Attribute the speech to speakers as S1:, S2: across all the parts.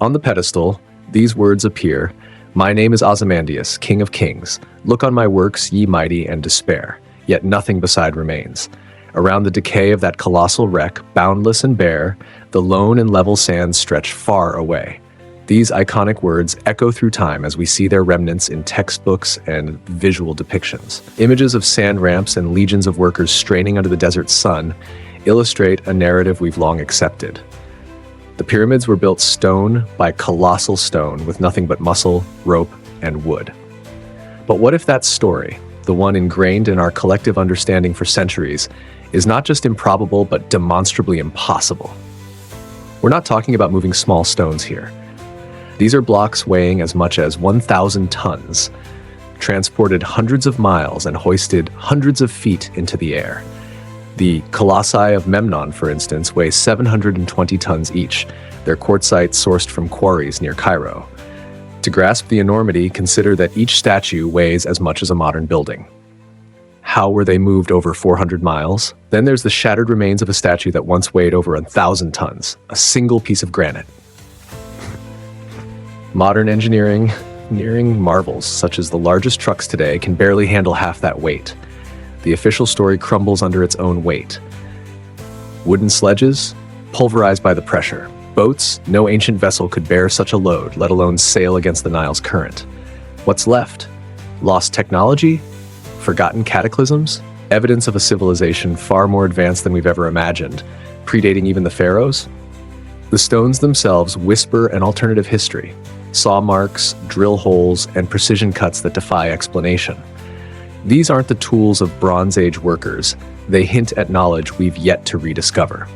S1: On the pedestal, these words appear: "My name is Ozymandias, King of Kings. Look on my works, ye mighty, and despair. Yet nothing beside remains. Around the decay of that colossal wreck, boundless and bare, the lone and level sands stretch far away." These iconic words echo through time as we see their remnants in textbooks and visual depictions. Images of sand ramps and legions of workers straining under the desert sun illustrate a narrative we've long accepted. The pyramids were built stone by colossal stone with nothing but muscle, rope, and wood. But what if that story, the one ingrained in our collective understanding for centuries, is not just improbable but demonstrably impossible? We're not talking about moving small stones here. These are blocks weighing as much as 1,000 tons, transported hundreds of miles and hoisted hundreds of feet into the air. The Colossi of Memnon, for instance, weigh 720 tons each, their quartzite sourced from quarries near Cairo. To grasp the enormity, consider that each statue weighs as much as a modern building. How were they moved over 400 miles? Then there's the shattered remains of a statue that once weighed over 1,000 tons, a single piece of granite. Modern engineering, nearing marvels, such as the largest trucks today, can barely handle half that weight. The official story crumbles under its own weight. Wooden sledges, pulverized by the pressure. Boats, no ancient vessel could bear such a load, let alone sail against the Nile's current. What's left? Lost technology? Forgotten cataclysms? Evidence of a civilization far more advanced than we've ever imagined, predating even the pharaohs? The stones themselves whisper an alternative history. Saw marks, drill holes, and precision cuts that defy explanation. These aren't the tools of Bronze Age workers. They hint at knowledge we've yet to rediscover.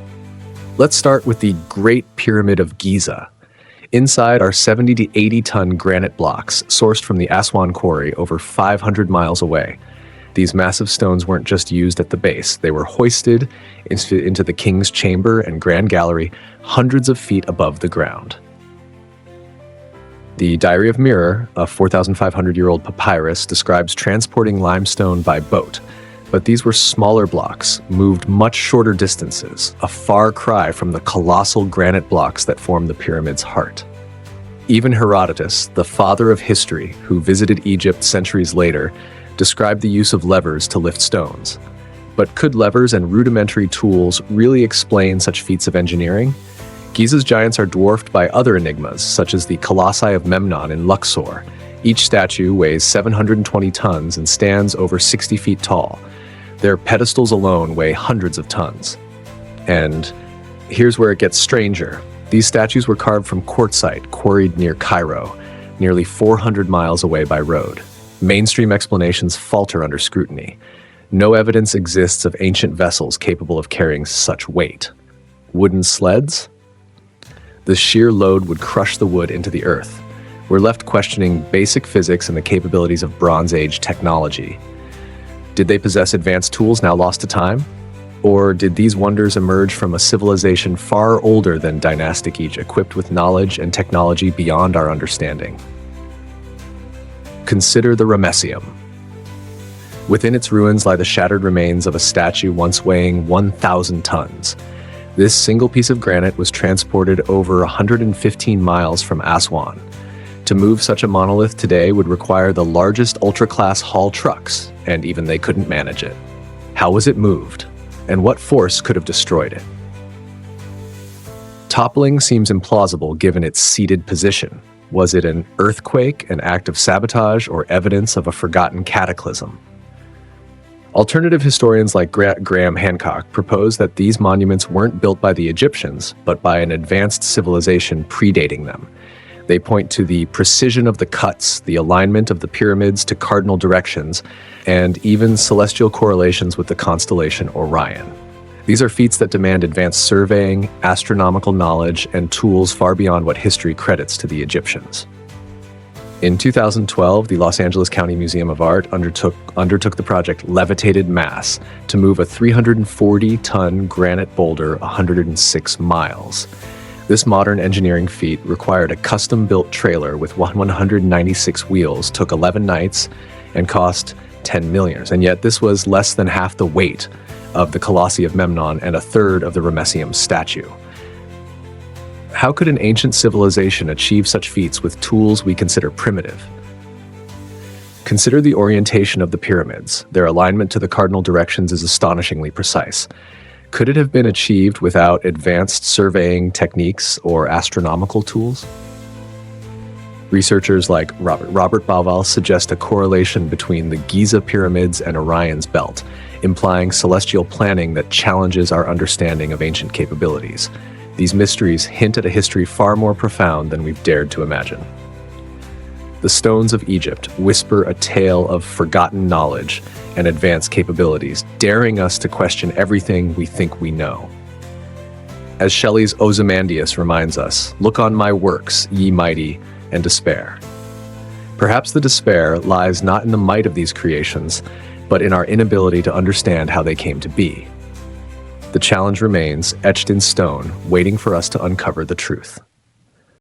S1: Let's start with the Great Pyramid of Giza. Inside are 70 to 80-ton granite blocks sourced from the Aswan quarry over 500 miles away. These massive stones weren't just used at the base. They were hoisted into the king's chamber and grand gallery hundreds of feet above the ground. The Diary of Mirror, a 4,500-year-old papyrus, describes transporting limestone by boat, but these were smaller blocks, moved much shorter distances, a far cry from the colossal granite blocks that form the pyramid's heart. Even Herodotus, the father of history, who visited Egypt centuries later, described the use of levers to lift stones. But could levers and rudimentary tools really explain such feats of engineering? Giza's giants are dwarfed by other enigmas, such as the Colossi of Memnon in Luxor. Each statue weighs 720 tons and stands over 60 feet tall. Their pedestals alone weigh hundreds of tons. And here's where it gets stranger. These statues were carved from quartzite, quarried near Cairo, nearly 400 miles away by road. Mainstream explanations falter under scrutiny. No evidence exists of ancient vessels capable of carrying such weight. Wooden sleds? The sheer load would crush the wood into the earth. We're left questioning basic physics and the capabilities of Bronze Age technology. Did they possess advanced tools now lost to time? Or did these wonders emerge from a civilization far older than dynastic Egypt, equipped with knowledge and technology beyond our understanding? Consider the Ramesseum. Within its ruins lie the shattered remains of a statue once weighing 1,000 tons. This single piece of granite was transported over 115 miles from Aswan. To move such a monolith today would require the largest ultra-class haul trucks, and even they couldn't manage it. How was it moved? And what force could have destroyed it? Toppling seems implausible given its seated position. Was it an earthquake, an act of sabotage, or evidence of a forgotten cataclysm? Alternative historians like Graham Hancock propose that these monuments weren't built by the Egyptians, but by an advanced civilization predating them. They point to the precision of the cuts, the alignment of the pyramids to cardinal directions, and even celestial correlations with the constellation Orion. These are feats that demand advanced surveying, astronomical knowledge, and tools far beyond what history credits to the Egyptians. In 2012, the Los Angeles County Museum of Art undertook the project Levitated Mass to move a 340-ton granite boulder 106 miles. This modern engineering feat required a custom-built trailer with 196 wheels, took 11 nights, and cost $10 million. And yet this was less than half the weight of the Colossi of Memnon and a third of the Ramesseum statue. How could an ancient civilization achieve such feats with tools we consider primitive? Consider the orientation of the pyramids. Their alignment to the cardinal directions is astonishingly precise. Could it have been achieved without advanced surveying techniques or astronomical tools? Researchers like Robert Bauval suggest a correlation between the Giza pyramids and Orion's belt, implying celestial planning that challenges our understanding of ancient capabilities. These mysteries hint at a history far more profound than we've dared to imagine. The stones of Egypt whisper a tale of forgotten knowledge and advanced capabilities, daring us to question everything we think we know. As Shelley's Ozymandias reminds us, "Look on my works, ye mighty, and despair." Perhaps the despair lies not in the might of these creations, but in our inability to understand how they came to be. The challenge remains, etched in stone, waiting for us to uncover the truth.